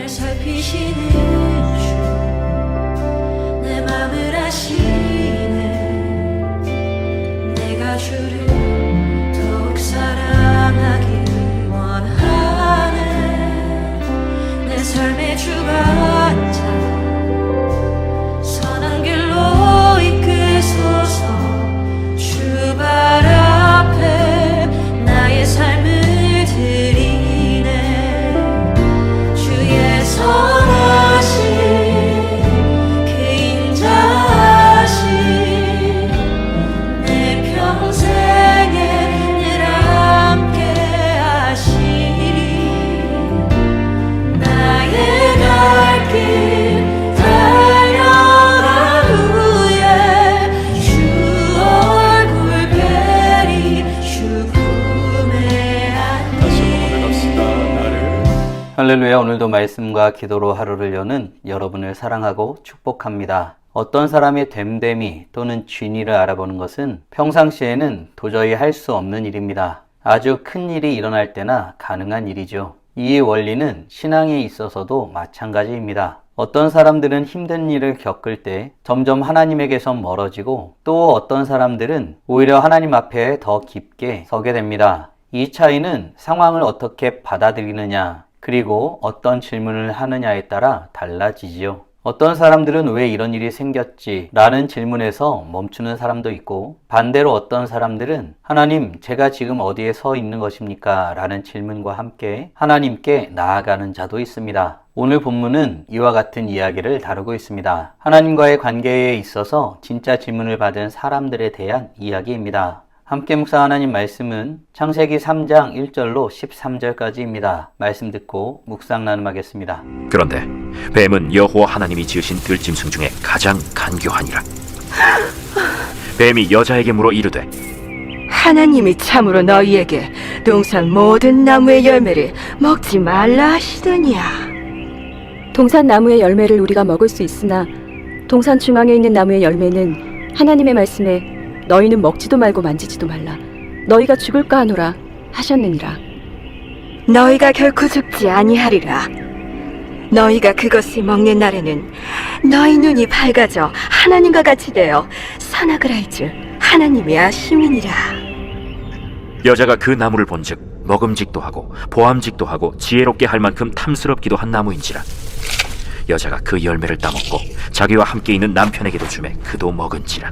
살피시는 주 내 맘을 아시네 내가 주를 더욱 사랑하길 원하네 내 삶의 주관자 선한 길로 이끄소서 주 발 앞에 나의 삶을 드리네 주의 선하신 그 인자하신 내 평생에 늘 함께 하시리 나의 갈 길 달려간 후에 주 얼굴 뵈리 주 품에 안기 할렐루야. 오늘도 말씀과 기도로 하루를 여는 여러분을 사랑하고 축복합니다. 어떤 사람의 됨됨이 또는 진위를 알아보는 것은 평상시에는 도저히 할 수 없는 일입니다. 아주 큰 일이 일어날 때나 가능한 일이죠. 이 원리는 신앙에 있어서도 마찬가지입니다. 어떤 사람들은 힘든 일을 겪을 때 점점 하나님에게서 멀어지고 또 어떤 사람들은 오히려 하나님 앞에 더 깊게 서게 됩니다. 이 차이는 상황을 어떻게 받아들이느냐 그리고 어떤 질문을 하느냐에 따라 달라지지요. 어떤 사람들은 왜 이런 일이 생겼지? 라는 질문에서 멈추는 사람도 있고 반대로 어떤 사람들은 하나님, 제가 지금 어디에 서 있는 것입니까? 라는 질문과 함께 하나님께 나아가는 자도 있습니다. 오늘 본문은 이와 같은 이야기를 다루고 있습니다. 하나님과의 관계에 있어서 진짜 질문을 받은 사람들에 대한 이야기입니다. 함께 묵상하는 말씀은 창세기 3장 1절로 13절까지입니다. 말씀 듣고 묵상 나눔하겠습니다. 그런데 뱀은 여호와 하나님이 지으신 들짐승 중에 가장 간교하니라. 뱀이 여자에게 물어 이르되 하나님이 참으로 너희에게 동산 모든 나무의 열매를 먹지 말라 하시더니야. 동산 나무의 열매를 우리가 먹을 수 있으나 동산 중앙에 있는 나무의 열매는 하나님의 말씀에 너희는 먹지도 말고 만지지도 말라 너희가 죽을까 하노라 하셨느니라. 너희가 결코 죽지 아니하리라. 너희가 그것을 먹는 날에는 너희 눈이 밝아져 하나님과 같이 되어 선악을 알 줄 하나님이 아심이니라. 여자가 그 나무를 본즉 먹음직도 하고 보암직도 하고 지혜롭게 할 만큼 탐스럽기도 한 나무인지라. 여자가 그 열매를 따먹고 자기와 함께 있는 남편에게도 주매 그도 먹은지라.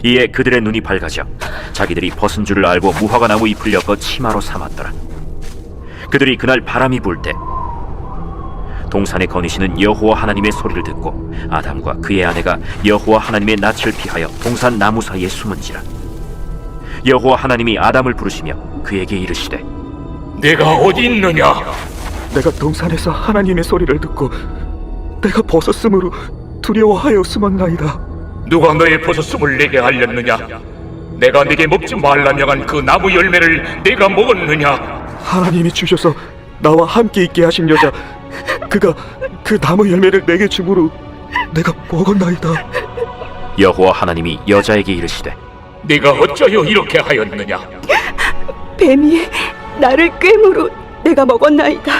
이에 그들의 눈이 밝아져 자기들이 벗은 줄을 알고 무화과 나무 잎을 엮어 치마로 삼았더라. 그들이 그날 바람이 불 때 동산에 거니시는 여호와 하나님의 소리를 듣고 아담과 그의 아내가 여호와 하나님의 낯을 피하여 동산 나무 사이에 숨은지라. 여호와 하나님이 아담을 부르시며 그에게 이르시되 내가 어디 있느냐? 내가 동산에서 하나님의 소리를 듣고 내가 벗었으므로 두려워하여 숨었나이다. 누가 너의 벗었음을 내게 알렸느냐? 내가 네게 먹지 말라 명한 그 나무 열매를 내가 먹었느냐? 하나님이 주셔서 나와 함께 있게 하신 여자 그가 그 나무 열매를 내게 주므로 내가 먹었나이다. 여호와 하나님이 여자에게 이르시되 네가 어찌하여 이렇게 하였느냐? 뱀이 나를 꿰므로 내가 먹었나이다.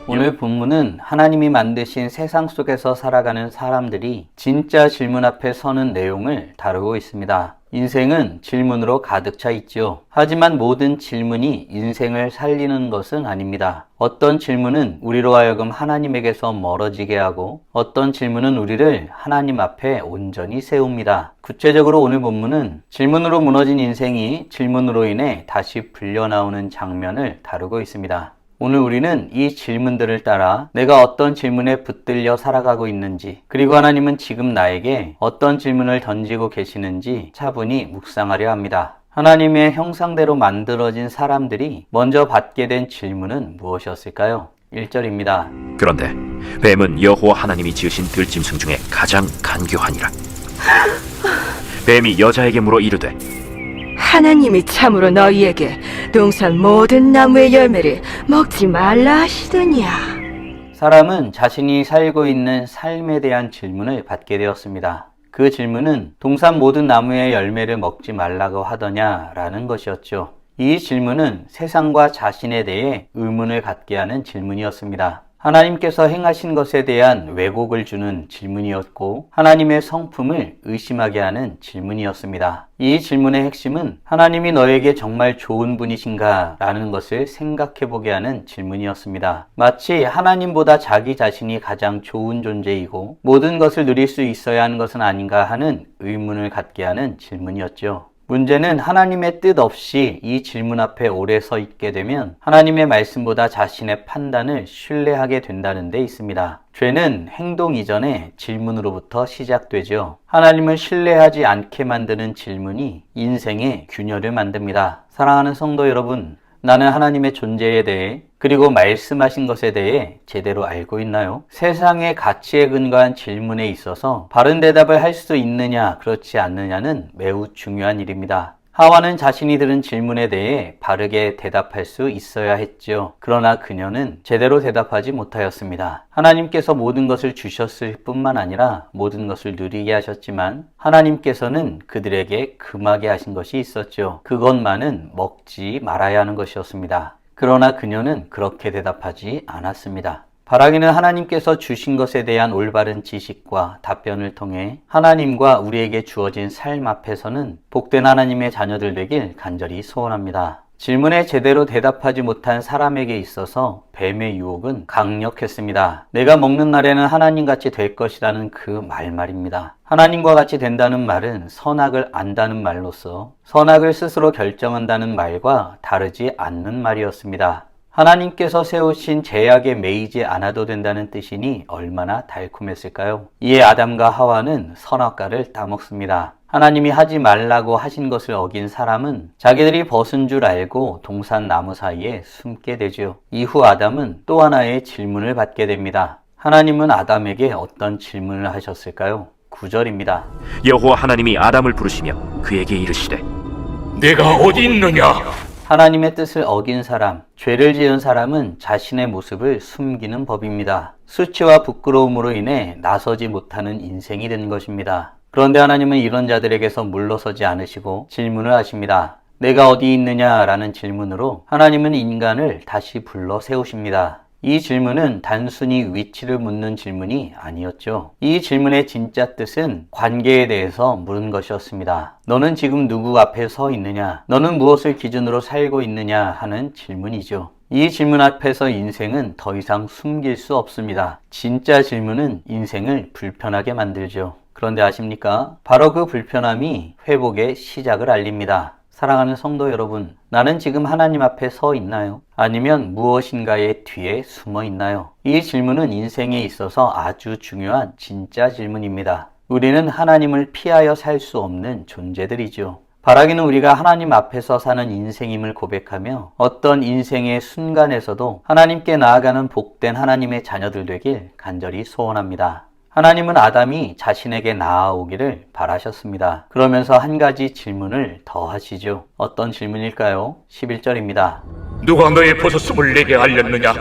오늘 본문은 하나님이 만드신 세상 속에서 살아가는 사람들이 진짜 질문 앞에 서는 내용을 다루고 있습니다. 인생은 질문으로 가득 차 있죠. 하지만 모든 질문이 인생을 살리는 것은 아닙니다. 어떤 질문은 우리로 하여금 하나님에게서 멀어지게 하고 어떤 질문은 우리를 하나님 앞에 온전히 세웁니다. 구체적으로 오늘 본문은 질문으로 무너진 인생이 질문으로 인해 다시 불려나오는 장면을 다루고 있습니다. 오늘 우리는 이 질문들을 따라 내가 어떤 질문에 붙들려 살아가고 있는지 그리고 하나님은 지금 나에게 어떤 질문을 던지고 계시는지 차분히 묵상하려 합니다. 하나님의 형상대로 만들어진 사람들이 먼저 받게 된 질문은 무엇이었을까요? 1절입니다. 그런데 뱀은 여호와 하나님이 지으신 들짐승 중에 가장 간교하니라. 뱀이 여자에게 물어 이르되 하나님이 참으로 너희에게 동산 모든 나무의 열매를 먹지 말라 하시더니야. 사람은 자신이 살고 있는 삶에 대한 질문을 받게 되었습니다. 그 질문은 동산 모든 나무의 열매를 먹지 말라고 하더냐 라는 것이었죠. 이 질문은 세상과 자신에 대해 의문을 갖게 하는 질문이었습니다. 하나님께서 행하신 것에 대한 왜곡을 주는 질문이었고 하나님의 성품을 의심하게 하는 질문이었습니다. 이 질문의 핵심은 하나님이 너에게 정말 좋은 분이신가? 라는 것을 생각해보게 하는 질문이었습니다. 마치 하나님보다 자기 자신이 가장 좋은 존재이고 모든 것을 누릴 수 있어야 하는 것은 아닌가 하는 의문을 갖게 하는 질문이었죠. 문제는 하나님의 뜻 없이 이 질문 앞에 오래 서 있게 되면 하나님의 말씀보다 자신의 판단을 신뢰하게 된다는 데 있습니다. 죄는 행동 이전에 질문으로부터 시작되죠. 하나님을 신뢰하지 않게 만드는 질문이 인생의 균열을 만듭니다. 사랑하는 성도 여러분, 나는 하나님의 존재에 대해 그리고 말씀하신 것에 대해 제대로 알고 있나요? 세상의 가치에 근거한 질문에 있어서 바른 대답을 할 수 있느냐 그렇지 않느냐는 매우 중요한 일입니다. 하와는 자신이 들은 질문에 대해 바르게 대답할 수 있어야 했죠. 그러나 그녀는 제대로 대답하지 못하였습니다. 하나님께서 모든 것을 주셨을 뿐만 아니라 모든 것을 누리게 하셨지만 하나님께서는 그들에게 금하게 하신 것이 있었죠. 그것만은 먹지 말아야 하는 것이었습니다. 그러나 그녀는 그렇게 대답하지 않았습니다. 바라기는 하나님께서 주신 것에 대한 올바른 지식과 답변을 통해 하나님과 우리에게 주어진 삶 앞에서는 복된 하나님의 자녀들 되길 간절히 소원합니다. 질문에 제대로 대답하지 못한 사람에게 있어서 뱀의 유혹은 강력했습니다. 내가 먹는 날에는 하나님같이 될 것이라는 그 말입니다. 하나님과 같이 된다는 말은 선악을 안다는 말로서 선악을 스스로 결정한다는 말과 다르지 않는 말이었습니다. 하나님께서 세우신 제약에 매이지 않아도 된다는 뜻이니 얼마나 달콤했을까요? 이에 아담과 하와는 선악과를 따먹습니다. 하나님이 하지 말라고 하신 것을 어긴 사람은 자기들이 벗은 줄 알고 동산 나무 사이에 숨게 되죠. 이후 아담은 또 하나의 질문을 받게 됩니다. 하나님은 아담에게 어떤 질문을 하셨을까요? 9절입니다. 여호와 하나님이 아담을 부르시며 그에게 이르시되 내가 어디 있느냐? 하나님의 뜻을 어긴 사람, 죄를 지은 사람은 자신의 모습을 숨기는 법입니다. 수치와 부끄러움으로 인해 나서지 못하는 인생이 된 것입니다. 그런데 하나님은 이런 자들에게서 물러서지 않으시고 질문을 하십니다. 내가 어디 있느냐라는 질문으로 하나님은 인간을 다시 불러 세우십니다. 이 질문은 단순히 위치를 묻는 질문이 아니었죠. 이 질문의 진짜 뜻은 관계에 대해서 물은 것이었습니다. 너는 지금 누구 앞에 서 있느냐? 너는 무엇을 기준으로 살고 있느냐? 하는 질문이죠. 이 질문 앞에서 인생은 더 이상 숨길 수 없습니다. 진짜 질문은 인생을 불편하게 만들죠. 그런데 아십니까? 바로 그 불편함이 회복의 시작을 알립니다. 사랑하는 성도 여러분, 나는 지금 하나님 앞에 서 있나요? 아니면 무엇인가의 뒤에 숨어 있나요? 이 질문은 인생에 있어서 아주 중요한 진짜 질문입니다. 우리는 하나님을 피하여 살 수 없는 존재들이죠. 바라기는 우리가 하나님 앞에서 사는 인생임을 고백하며 어떤 인생의 순간에서도 하나님께 나아가는 복된 하나님의 자녀들 되길 간절히 소원합니다. 하나님은 아담이 자신에게 나아오기를 바라셨습니다. 그러면서 한 가지 질문을 더 하시죠. 어떤 질문일까요? 11절입니다. 누가 너의 버섯음을 내게 알렸느냐?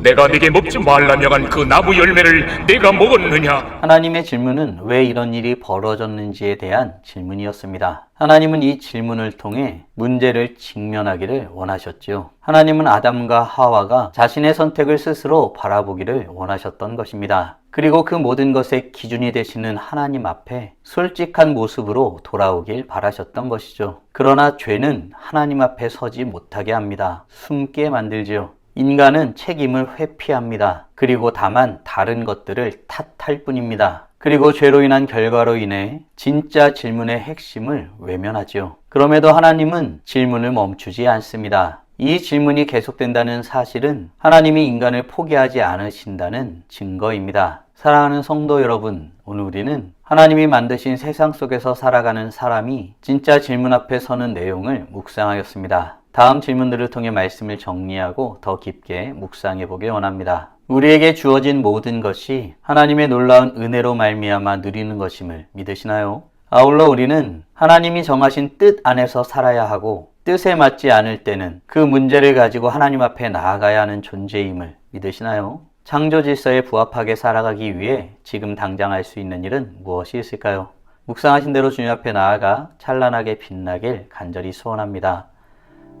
내가 네게 먹지 말라 명한 그 나무 열매를 내가 먹었느냐? 하나님의 질문은 왜 이런 일이 벌어졌는지에 대한 질문이었습니다. 하나님은 이 질문을 통해 문제를 직면하기를 원하셨죠. 하나님은 아담과 하와가 자신의 선택을 스스로 바라보기를 원하셨던 것입니다. 그리고 그 모든 것의 기준이 되시는 하나님 앞에 솔직한 모습으로 돌아오길 바라셨던 것이죠. 그러나 죄는 하나님 앞에 서지 못하게 합니다. 숨게 만들죠. 인간은 책임을 회피합니다. 그리고 다만 다른 것들을 탓할 뿐입니다. 그리고 죄로 인한 결과로 인해 진짜 질문의 핵심을 외면하죠. 그럼에도 하나님은 질문을 멈추지 않습니다. 이 질문이 계속된다는 사실은 하나님이 인간을 포기하지 않으신다는 증거입니다. 사랑하는 성도 여러분, 오늘 우리는 하나님이 만드신 세상 속에서 살아가는 사람이 진짜 질문 앞에 서는 내용을 묵상하였습니다. 다음 질문들을 통해 말씀을 정리하고 더 깊게 묵상해 보길 원합니다. 우리에게 주어진 모든 것이 하나님의 놀라운 은혜로 말미암아 누리는 것임을 믿으시나요? 아울러 우리는 하나님이 정하신 뜻 안에서 살아야 하고 뜻에 맞지 않을 때는 그 문제를 가지고 하나님 앞에 나아가야 하는 존재임을 믿으시나요? 창조 질서에 부합하게 살아가기 위해 지금 당장 할 수 있는 일은 무엇이 있을까요? 묵상하신 대로 주님 앞에 나아가 찬란하게 빛나길 간절히 소원합니다.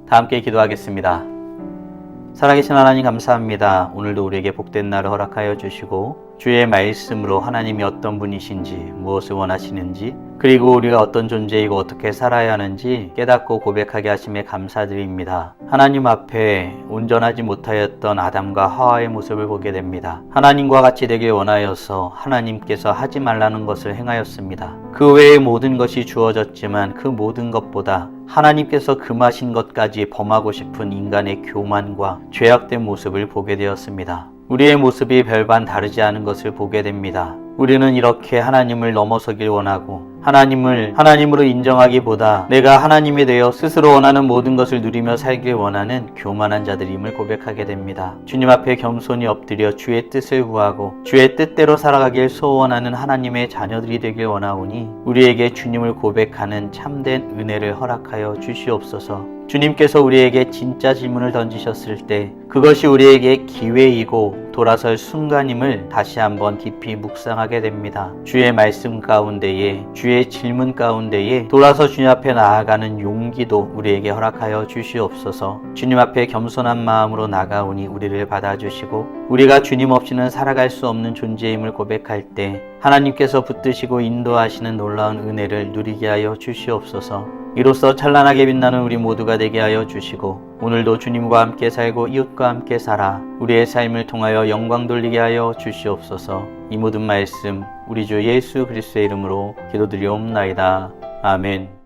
다 함께 기도하겠습니다. 살아계신 하나님 감사합니다. 오늘도 우리에게 복된 날을 허락하여 주시고 주의 말씀으로 하나님이 어떤 분이신지, 무엇을 원하시는지, 그리고 우리가 어떤 존재이고 어떻게 살아야 하는지 깨닫고 고백하게 하심에 감사드립니다. 하나님 앞에 온전하지 못하였던 아담과 하와의 모습을 보게 됩니다. 하나님과 같이 되길 원하여서 하나님께서 하지 말라는 것을 행하였습니다. 그 외의 모든 것이 주어졌지만 그 모든 것보다 하나님께서 금하신 것까지 범하고 싶은 인간의 교만과 죄악된 모습을 보게 되었습니다. 우리의 모습이 별반 다르지 않은 것을 보게 됩니다. 우리는 이렇게 하나님을 넘어서길 원하고 하나님을 하나님으로 인정하기보다 내가 하나님이 되어 스스로 원하는 모든 것을 누리며 살길 원하는 교만한 자들임을 고백하게 됩니다. 주님 앞에 겸손히 엎드려 주의 뜻을 구하고 주의 뜻대로 살아가길 소원하는 하나님의 자녀들이 되길 원하오니 우리에게 주님을 고백하는 참된 은혜를 허락하여 주시옵소서. 주님께서 우리에게 진짜 질문을 던지셨을 때 그것이 우리에게 기회이고 돌아설 순간임을 다시 한번 깊이 묵상하게 됩니다. 주의 말씀 가운데에 주의 질문 가운데에 돌아서 주님 앞에 나아가는 용기도 우리에게 허락하여 주시옵소서. 주님 앞에 겸손한 마음으로 나가오니 우리를 받아주시고 우리가 주님 없이는 살아갈 수 없는 존재임을 고백할 때 하나님께서 붙드시고 인도하시는 놀라운 은혜를 누리게 하여 주시옵소서. 이로써 찬란하게 빛나는 우리 모두가 되게 하여 주시고 오늘도 주님과 함께 살고 이웃과 함께 살아 우리의 삶을 통하여 영광 돌리게 하여 주시옵소서. 이 모든 말씀 우리 주 예수 그리스도의 이름으로 기도드리옵나이다. 아멘.